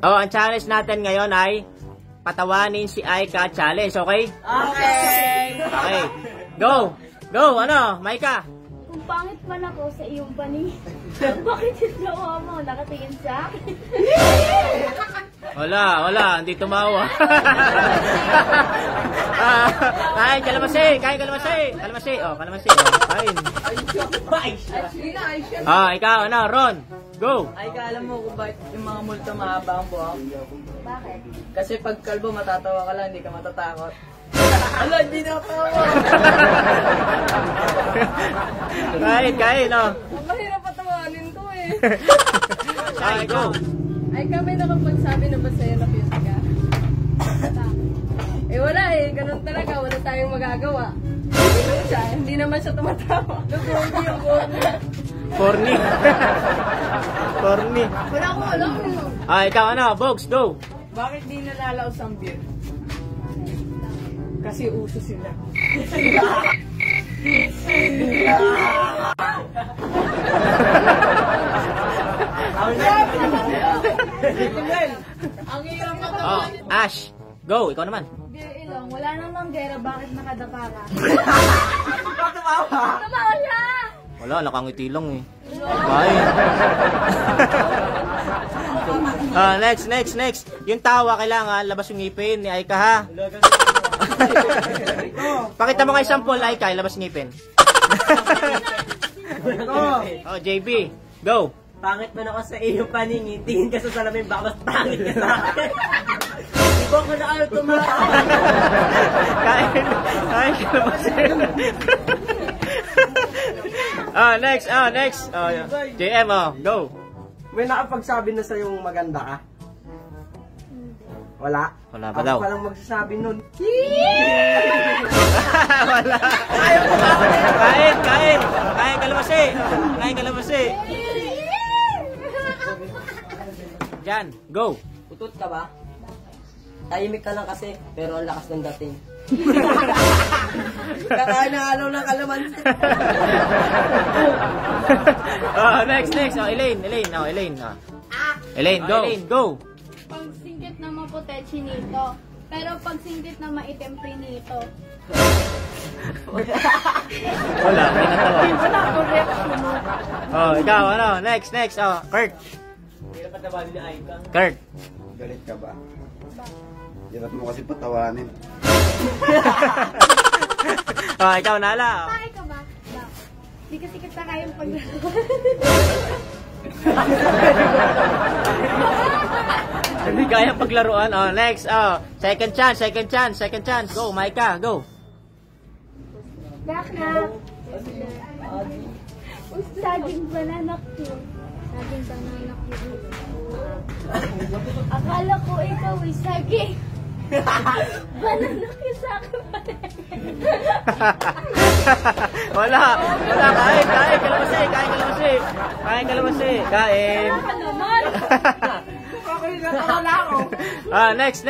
Oh, ang challenge natin ngayon ay patawanin si Aika challenge, okay? Okay! Okay. Go! Go! Ano? Maika? Kung pangit man ako sa iyong paning, bakit yung jowa mo nakatingin sa akin? Wala. Hindi tumawa. Kain kalamansi! Kalamansi! Oh, kain. Ikaw, ano? Ron? Go! Ay, alam mo kung bakit yung mga multo mahaba ang buhok? Bakit? Kasi pag kalbo matatawa ka lang, hindi ka matatakot. Ala, hindi na ako. Kain, oh. Mahirap patawanin ko eh. Ay, go! Ay, kami nakapagsabi na ba sa'yo na cute ka? Eh wala eh, ganun talaga, wala tayong magagawa. Hindi naman siya tumatawa. Corny. Wala ko alam. Ikaw, ano? Bogs, go! Bakit di nalalaos ang beer? Kasi uso sila. Ang hirap na Oh, Ash, go! Ikaw naman. Dear Ilong, wala namang gera, bakit nakadapa ka? tumawa. Tumawa siya! Wala, nakangiti lang eh. Bye. Next. Yung tawa kailangan labas yung ngipin ni Aika, ha? Pakita mo kay sample, Aika, labas ngipin. Oh, JB, go. Pangit man ako sa iyo paningin, tingin ka sa salamin, baka mas pangit ka sa akin. Iba ko na ano tumawa. Kain labas. Next. JM, go. May nakapagsabi na sa'yong maganda ka? Wala? Wala pa daw. Ako palang magsasabi nun. Wala. Kain kalabasi. Jan, go. Utot ka ba? Tahimik ka lang kasi, pero ang lakas ng dating. Kakanaalaw ng kalamansi. Next. Elaine, go. Pag singkit na maputi, chinito. Pero pag singkit na maitim, prinito. Wala, hindi natawa. Wala ko reaction mo. Oh, ikaw, ano? Next. Kurt. Hirap pa tabali ni Aika. Kurt. Galit ka ba? Hirap mo kasi patawanin. Ikaw, Nala. Bakit ka ba? Di kasi kita kayang paglaro. Hindi kaya paglaruan. Next. Second chance. Go, Maika, go. Bakit? Saging banana cue. Akala ko ikaw ay saging. Banana cue sa akin pa rin. Wala. Kain kalabasi. Kain. Wala ka naman. Wala ako. Next.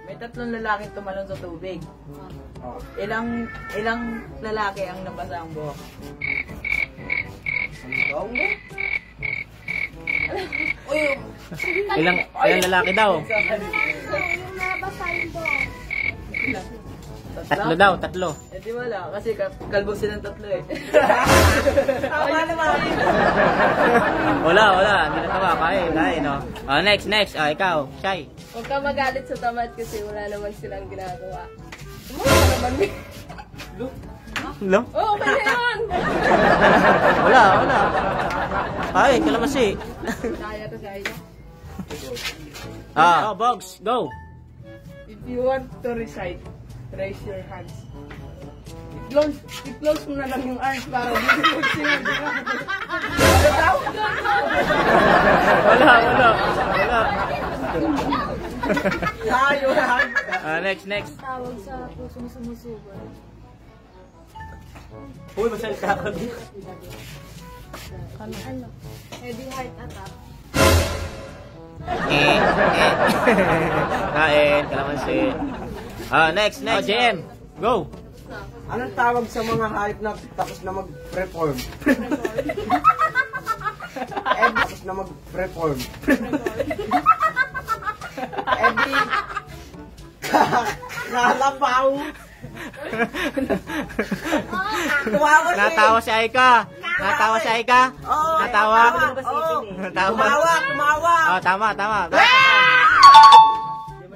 May tatlong lalaking tumalon sa tubig. Ilang lalaki ang nabasa ang buhok? Ilang lalaki daw? Yung nabasa yung buhok. Tatlo. Eh di wala, kasi kalbo silang tatlo eh. Wala. Hindi natawa. Kain, no? Next. Ikaw, Shy. Huwag ka magalit sa tamad kasi wala naman silang ginagawa. Wala naman eh. No? Oo, okay na yun! Wala. Kain, kalabasi. Kaya to kaya. Bogs, go. If you want to recite, raise your hands. I-close mo na lang yung eyes para hindi mo sinabi ka. Wala. Tayo lang. Next. Tawag sa pusong sumusubo. Uy, masalita ka dito. Ano? Heavy heart attack. Kain, kalamansi. Next. JM, go. Anong tawag sa mga hayop na tapos na mag-reform? Tapos na mag-reform. Eh di, kalabaw. Tumawa siya. Natawa si Aika. Natawa si Aika. Oo, Natawa. Tumawa. Natawa. Tumawa. Oh, tama.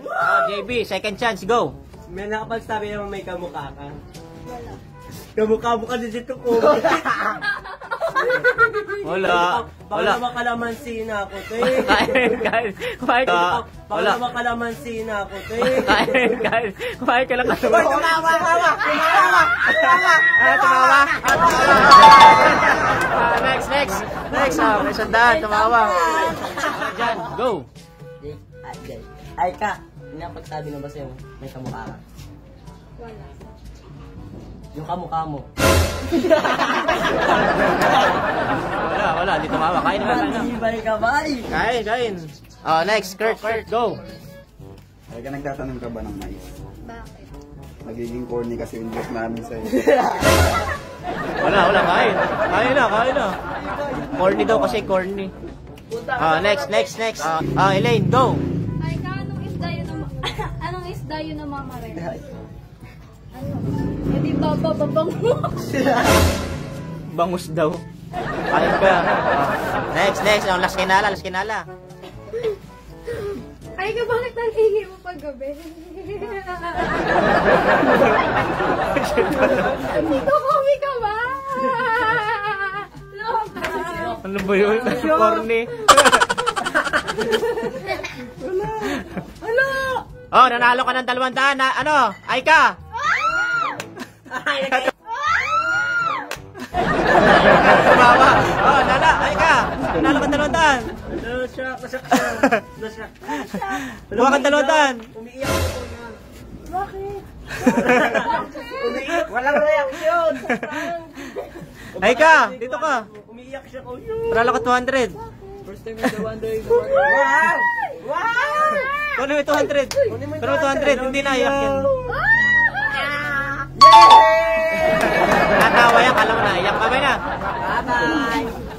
Oh, JB, second chance, go. May nakapagsabi naman may kamukha ka. Kamukha mo ka din dito ko. Wala. Baka naman kalamansi na ako, te. Kumain ka. Baka Wala. naman kalamansi na ako, te. Kumain ka lang ka. Uy, tumawa. Tumawa. Next. May sandaan, tumawa. Diyan, go. Ay ka, pinapagsabi na ba sa'yo may kamukha ka? Wala. Yung kamukha mo. Wala, di tumawa. Kain na. Ibay ka ba? Kain. Oh, next, Kurt, go. Ay ka nagtatanong ka ba ng mais? Bakit? Nagiging corny kasi yung joke namin sa'yo. Wala, kain. Kain na. Corny daw kasi corny. Next. Elaine, go. Ay, anong isda yun na mamarel? Ano? Hindi babababang mo. Bangus daw. Kain ka. Next. Oh, last kinala. Ay, ka bakit nanghingi mo paggabi? Ikaw kami ka ba? Loka. Ano ba yun? Corny. Ano? Oh, nanalo ka ng 200 na, ano? Aika! Tumawa. Oh, nala, Aika! Nanalo ka ng 200. Buha ka ng 200. Umiiyak ako niya. Bakit? Umiiyak. Walang reaksyon. Aika, dito ka. Umiiyak siya ko. Nanalo ka 200. First time yung Wonder Kunin mo yung 200. Kunin mo yung 200. Hindi na, iyak yan. Natawa yan, alam mo na. Iyak ka ba na? Bye-bye.